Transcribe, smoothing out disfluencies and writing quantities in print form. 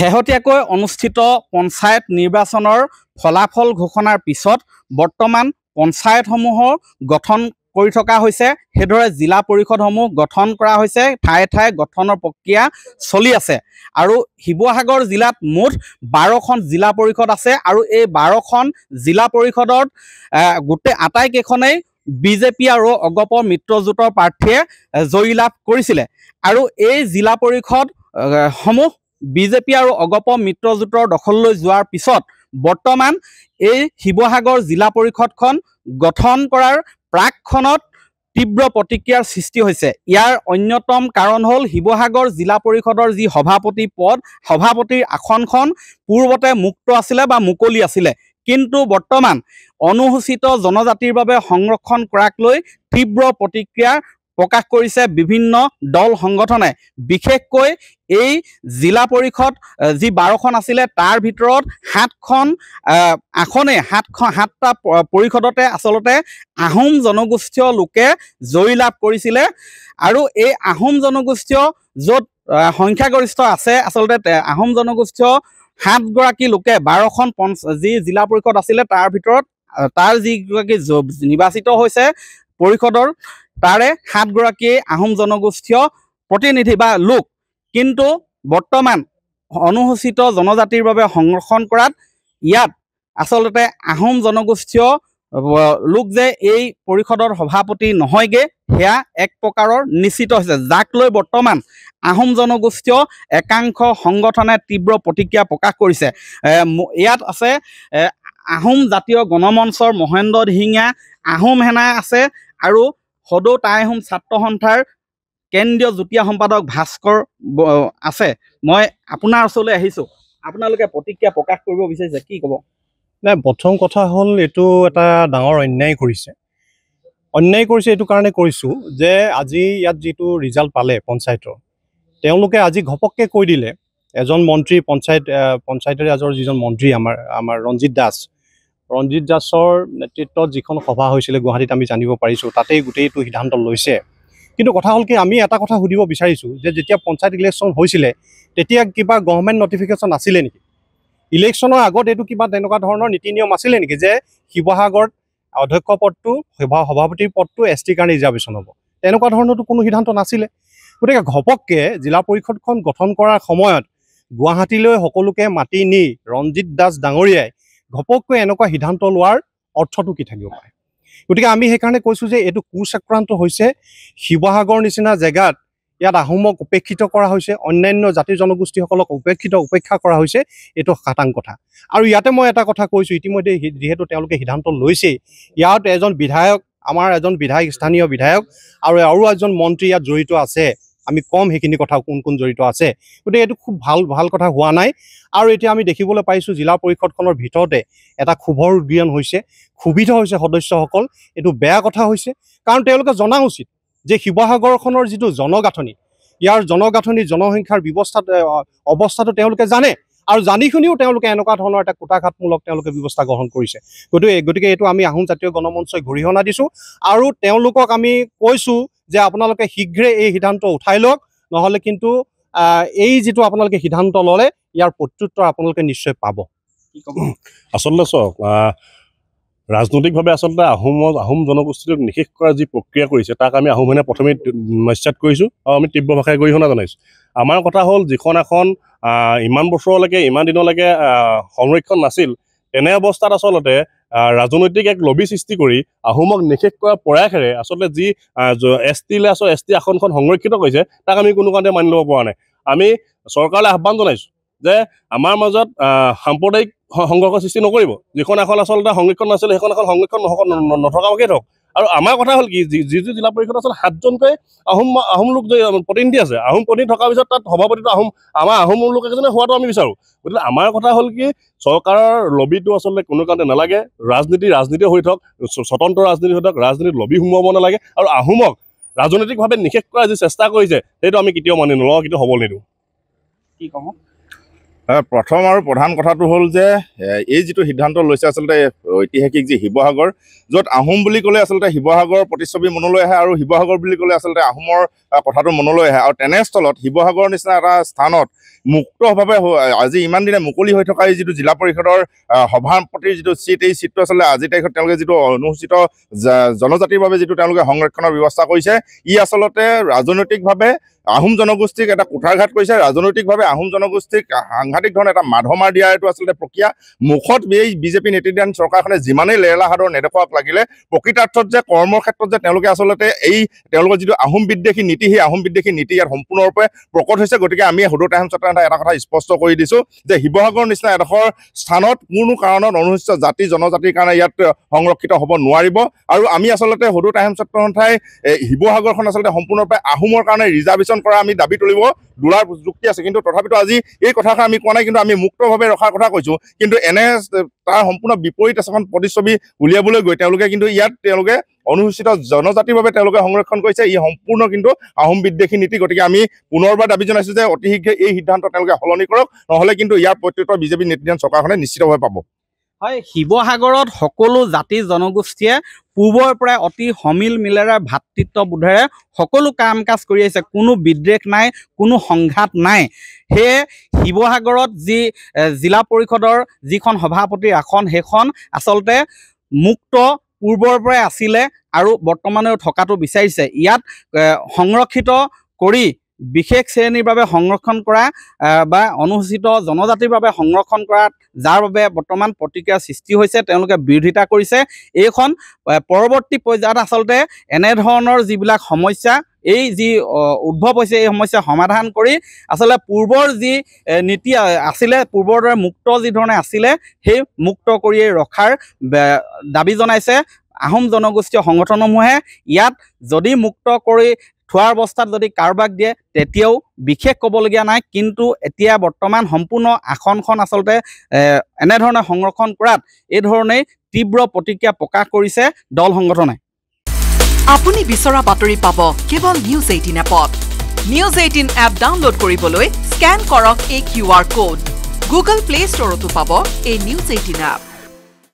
শেহতীয়াকৈ অনুষ্ঠিত পঞ্চায়ত নিৰ্বাচনৰ ফলাফল ঘোষণাৰ পিছত বৰ্তমান পঞ্চায়তসমূহৰ গঠন কৰি থকা হৈছে। সেইদৰে জিলা পৰিষদসমূহ গঠন কৰা হৈছে, ঠায়ে ঠায়ে গঠনৰ প্ৰক্ৰিয়া চলি আছে। আৰু শিৱসাগৰ জিলাত মুঠ 12খন জিলা পৰিষদ আছে আৰু এই 12খন জিলা পৰিষদত গোটেই আটাইকেইখনেই বিজেপি আৰু অগপ মিত্ৰজোঁটৰ প্ৰাৰ্থীয়ে জয়ী লাভ কৰিছিলে। আৰু এই জিলা পৰিষদ সমূহ বিজেপি আৰু অগপ মিত্ৰজোঁটৰ দখললৈ যোৱাৰ পিছত বৰ্তমান এই শিৱসাগৰ জিলা পৰিষদখন গঠন কৰাৰ প্ৰাকখনত তীব্ৰ প্ৰতিক্ৰিয়াৰ সৃষ্টি হৈছে। ইয়াৰ অন্যতম কাৰণ হ'ল শিৱসাগৰ জিলা পৰিষদৰ যি সভাপতি পদ, সভাপতিৰ আসনখন পূৰ্বতে মুক্ত আছিলে বা মুকলি আছিলে, কিন্তু বৰ্তমান অনুসূচিত জনজাতিৰ বাবে সংৰক্ষণ কৰাক লৈ তীব্ৰ প্ৰতিক্ৰিয়া প্ৰকাশ কৰিছে বিভিন্ন দল সংগঠনে। বিশেষকৈ এই জিলা পৰিষদ যি 12খন আছিলে তাৰ ভিতৰত 7খন আসনে 7টা পৰিষদতে আচলতে আহোম জনগোষ্ঠীয় লোকে জয়ী লাভ কৰিছিলে। আৰু এই আহোম জনগোষ্ঠীয় য'ত সংখ্যাগৰিষ্ঠ আছে, আচলতে আহোম জনগোষ্ঠীয় 7গৰাকী লোকে 12খন যি জিলা পৰিষদ আছিলে তাৰ ভিতৰত তাৰ যিগৰাকী নিৰ্বাচিত হৈছে পৰিষদৰ তাৰে 7গৰাকী আহোম জনগোষ্ঠীয় প্ৰতিনিধি বা লোক। কিন্তু বৰ্তমান অনুসূচিত জনজাতিৰ বাবে সংৰক্ষণ কৰাত ইয়াত আচলতে আহোম জনগোষ্ঠীয় লোক যে এই পৰিষদৰ সভাপতি নহয়গে, সেয়া এক প্ৰকাৰৰ নিশ্চিত হৈছে, যাক লৈ বৰ্তমান আহোম জনগোষ্ঠীয় একাংশ সংগঠনে তীব্ৰ প্ৰতিক্ৰিয়া প্ৰকাশ কৰিছে। ইয়াত আছে আহোম জাতীয় গণমঞ্চৰ মহেন্দ্ৰ দিহিঙীয়া, আহোম সেনা আছে আৰু সদৌ টাই আহোম ছাত্ৰ সন্থাৰ কেন্দ্ৰীয় যুটীয়া সম্পাদক ভাস্কৰ আছে। মই আপোনাৰ ওচৰলৈ আহিছোঁ, আপোনালোকে প্ৰতিক্ৰিয়া প্ৰকাশ কৰিব বিচাৰিছে, কি ক'ব? নাই, প্ৰথম কথা হ'ল এইটো এটা ডাঙৰ অন্যায় কৰিছে। এইটো কাৰণে কৰিছোঁ যে আজি ইয়াত যিটো ৰিজাল্ট পালে পঞ্চায়তৰ, তেওঁলোকে আজি ঘপককৈ কৈ দিলে এজন মন্ত্ৰী পঞ্চায়তৰ ৰাজৰ যিজন মন্ত্ৰী আমাৰ ৰঞ্জিত দাসৰ নেতৃত্বত যিখন সভা হৈছিলে গুৱাহাটীত, আমি জানিব পাৰিছোঁ তাতেই গোটেইটো সিদ্ধান্ত লৈছে। কিন্তু কথা হ'ল কি, আমি এটা কথা সুধিব বিচাৰিছোঁ যে যেতিয়া পঞ্চায়ত ইলেকশ্যন হৈছিলে তেতিয়া কিবা গভৰ্ণমেণ্ট নটিফিকেশ্যন আছিলে নেকি? ইলেকশ্যনৰ আগত এইটো কিবা তেনেকুৱা ধৰণৰ নীতি নিয়ম আছিলে নেকি যে শিৱসাগৰত অধ্যক্ষ পদটো, সভাপতিৰ পদটো ST কাৰণে ৰিজাৰ্ভেশ্যন হ'ব? তেনেকুৱা ধৰণৰতো কোনো সিদ্ধান্ত নাছিলে। গতিকে ঘপককৈ জিলা পৰিষদখন গঠন কৰাৰ সময়ত গুৱাহাটীলৈ সকলোকে মাতি নি ৰঞ্জিত দাস ডাঙৰীয়াই ঘপককৈ এনেকুৱা সিদ্ধান্ত লোৱাৰ অৰ্থটো কি থাকিব পাৰে? গতিকে আমি সেইকাৰণে কৈছোঁ যে এইটো কুচক্ৰান্ত হৈছে। শিৱসাগৰ নিচিনা জেগাত ইয়াত আহোমক উপেক্ষিত কৰা হৈছে, অন্যান্য জাতি জনগোষ্ঠীসকলক উপেক্ষা কৰা হৈছে, এইটো খাটাং কথা। আৰু ইয়াতে মই এটা কথা কৈছোঁ, ইতিমধ্যে যিহেতু তেওঁলোকে সিদ্ধান্ত লৈছেই, ইয়াত এজন বিধায়ক, আমাৰ এজন স্থানীয় বিধায়ক আৰু এজন মন্ত্ৰী ইয়াত জড়িত আছে। আমি কম সেইখিনি কথা কোন জড়িত আছে। গতিকে এইটো খুব ভাল কথা হোৱা নাই। আৰু এতিয়া আমি দেখিবলৈ পাইছোঁ জিলা পৰিষদখনৰ ভিতৰতে এটা ক্ষোভৰ উদ্গীৰণ হৈছে, ক্ষোভিত হৈছে সদস্যসকল। এইটো বেয়া কথা হৈছে, কাৰণ তেওঁলোকে জনা উচিত যে শিৱসাগৰখনৰ যিটো জনগাঁথনি, ইয়াৰ জনসংখ্যাৰ অৱস্থাটো তেওঁলোকে জানে, আৰু জানি শুনিও তেওঁলোকে এনেকুৱা ধৰণৰ এটা কুটাঘাতমূলক তেওঁলোকে ব্যৱস্থা গ্ৰহণ কৰিছে। গতিকে এইটো আমি আহোম জাতীয় গণমঞ্চই গৰিহণা দিছোঁ আৰু তেওঁলোকক আমি কৈছোঁ যে আপোনালোকে শীঘ্ৰে এই সিদ্ধান্ত উঠাই লওক, নহ'লে কিন্তু এই যিটো আপোনালোকে সিদ্ধান্ত ল'লে ইয়াৰ প্ৰত্যুত্তৰ আপোনালোকে নিশ্চয় পাব। আচলতে চাওক, ৰাজনৈতিকভাৱে আচলতে আহোম জনগোষ্ঠীটোক নিষেধ কৰাৰ যি প্ৰক্ৰিয়া কৰিছে তাক আমি আহোম সেনাই প্ৰথমে নস্যাৎ কৰিছোঁ আৰু আমি তীব্ৰ ভাষাৰে গৰিহণা জনাইছোঁ। আমাৰ কথা হ'ল, যিখন এখন ইমান বছৰলৈকে ইমান দিনলৈকে সংৰক্ষণ নাছিল, তেনে অৱস্থাত আচলতে ৰাজনৈতিক এক লবি সৃষ্টি কৰি আহোমক নিষেধ কৰাৰ প্ৰয়াসেৰে আচলতে যি ST আসনখন সংৰক্ষিত কৰিছে তাক আমি কোনো কাৰণতে মানি ল'ব পৰা নাই। আমি চৰকাৰলৈ আহ্বান জনাইছোঁ যে আমাৰ মাজত সাম্প্ৰদায়িক সংঘৰ্ষ সৃষ্টি নকৰিব। যিখন এখন আচলতে সংৰক্ষণ নাছিলে সেইখন এখন সংৰক্ষণ নথকাকৈ থওক। আৰু আমাৰ কথা হ'ল কি, যিটো জিলা পৰিষদ আচলতে 7জনকৈ আহোম লোক প্ৰতিনিধি আছে, আহোম প্ৰতিনিধি থকাৰ পিছত তাত সভাপতিটো আমাৰ আহোম লোক এজনে হোৱাটো আমি বিচাৰোঁ। গতিকে আমাৰ কথা হ'ল কি, চৰকাৰৰ লবিটো আচলতে কোনো কাৰণতে নালাগে। ৰাজনীতি হৈ থওক, স্বতন্ত্ৰ ৰাজনীতি হৈ থওক, ৰাজনীতিত লবি সোমোৱাব নালাগে। আৰু আহোমক ৰাজনৈতিকভাৱে নিষেধ কৰাৰ যি চেষ্টা কৰিছে সেইটো আমি কেতিয়াও মানি নলওঁ, কিন্তু হ'ব নিদিওঁ। কি ক'ব? প্ৰথম আৰু প্ৰধান কথাটো হ'ল যে এই যিটো সিদ্ধান্ত লৈছে আচলতে ঐতিহাসিক যি শিৱসাগৰ, য'ত আহোম বুলি ক'লে আচলতে শিৱসাগৰৰ প্ৰতিচ্ছবি মনলৈ আহে আৰু শিৱসাগৰ বুলি ক'লে আচলতে আহোমৰ কথাটো মনলৈ আহে। আৰু তেনেস্থলত শিৱসাগৰৰ নিচিনা এটা স্থানত মুক্তভাৱে আজি ইমান দিনে মুকলি হৈ থকা এই যিটো জিলা পৰিষদৰ সভাপতিৰ যিটো চিট, এই চিটটো আচলতে আজিৰ তাৰিখত তেওঁলোকে যিটো অনুসূচিত জনজাতিৰ বাবে যিটো তেওঁলোকে সংৰক্ষণৰ ব্যৱস্থা কৰিছে, ই আচলতে ৰাজনৈতিকভাৱে আহোম জনগোষ্ঠীক এটা কুঠাৰঘাত কৰিছে, ৰাজনৈতিকভাৱে আহোম জনগোষ্ঠীক সাংঘাতিক ধৰণে এটা মাধমাৰ দিয়া এইটো আচলতে প্ৰক্ৰিয়া। মুখত এই বিজেপি নেতৃত্বাধীন চৰকাৰখনে যিমানেই লেৰেলা সাদৰ নেদেখুৱাওক লাগিলে, প্ৰকৃতাৰ্থত যে কৰ্মৰ ক্ষেত্ৰত যে তেওঁলোকে আচলতে তেওঁলোকৰ যিটো আহোম বিদ্বেষী নীতি, সেই আহোম বিদ্বেষী নীতি ইয়াত সম্পূৰ্ণৰূপে প্ৰকট হৈছে। গতিকে আমি সদৌ টাইমছ এটা কথা স্পষ্ট কৰি দিছোঁ যে শিৱসাগৰ নিচিনা এডোখৰ স্থানত কোনো কাৰণত অনুসূচিত জাতি জনজাতিৰ কাৰণে ইয়াত সংৰক্ষিত হ'ব নোৱাৰিব। আৰু আমি আচলতে সদৌ টাইমছ শিৱসাগৰখন আচলতে সম্পূৰ্ণৰূপে আহোমৰ কাৰণে ৰিজাৰ্ভেশ্যন কৰা আমি দাবী তুলিব দোলাৰ যুক্তি আছে, কিন্তু তথাপিতো আজি এই কথাষাৰ আমি কোৱা নাই, কিন্তু আমি মুক্তভাৱে ৰখাৰ কথা কৈছোঁ। কিন্তু এনে তাৰ সম্পূৰ্ণ বিপৰীত এখন প্ৰতিচ্ছবি উলিয়াবলৈ গৈ তেওঁলোকে ইয়াত অনুসূচিত জনজাতিৰ বাবে তেওঁলোকে সংৰক্ষণ কৰিছে। ই সম্পূৰ্ণ কিন্তু আহোম বিদ্বেষী নীতি। গতিকে আমি পুনৰবাৰ দাবী জনাইছোঁ যে অতি শীঘ্ৰে এই সিদ্ধান্ত তেওঁলোকে সলনি কৰক, নহ'লে কিন্তু ইয়াৰ প্ৰত্যুত্তৰ বিজেপি নেতৃত্বাধীন চৰকাৰখনে নিশ্চিতভাৱে পাব। হয়, শিৱসাগৰত সকলো জাতি জনগোষ্ঠীয়ে পূৰ্বৰ পৰাই অতি সমিল মিলেৰে ভাতৃত্ববোধেৰে সকলো কাম কাজ কৰি আহিছে, কোনো বিদ্বেষ নাই, কোনো সংঘাত নাই। সেয়ে শিৱসাগৰত যি জিলা পৰিষদৰ যিখন সভাপতিৰ আসন, সেইখন আচলতে মুক্ত পূৰ্বৰ পৰাই আছিলে আৰু বৰ্তমানেও থকাটো বিচাৰিছে। ইয়াত সংৰক্ষিত কৰি বিশেষ শ্ৰেণীৰ বাবে সংৰক্ষণ কৰা বা অনুসূচিত জনজাতিৰ বাবে সংৰক্ষণ কৰা, যাৰ বাবে বৰ্তমান প্ৰতিক্ৰিয়াৰ সৃষ্টি হৈছে, তেওঁলোকে বিৰোধিতা কৰিছে। এইখন পৰৱৰ্তী পৰ্যায়ত আচলতে এনেধৰণৰ যিবিলাক সমস্যা এই যি উদ্ভৱ হৈছে, এই সমস্যা সমাধান কৰি আচলতে পূৰ্বৰ যি নীতি আছিলে, পূৰ্বৰ দৰে মুক্ত যি ধৰণে আছিলে, সেই মুক্ত কৰিয়ে ৰখাৰ দাবী জনাইছে আহোম জনগোষ্ঠীয় সংগঠনসমূহে। ইয়াত যদি মুক্ত কৰি থোৱাৰ অৱস্থাত যদি কাৰোবাক দিয়ে তেতিয়াও বিশেষ ক'বলগীয়া নাই, কিন্তু এতিয়া বৰ্তমান সম্পূৰ্ণ আসনখন আচলতে এনেধৰণে সংৰক্ষণ কৰাত এই ধৰণেই তীব্ৰ প্ৰতিক্ৰিয়া প্ৰকাশ কৰিছে দল সংগঠনে। আপুনি বিচৰা বাতৰি পাব কেৱল নিউজ 18 এপত। নিউজ 18 এপ ডাউনলোড কৰিবলৈ স্কেন কৰক এই QR কোড। গুগল প্লে ষ্টৰতো পাব এই নিউজ 18 এপ।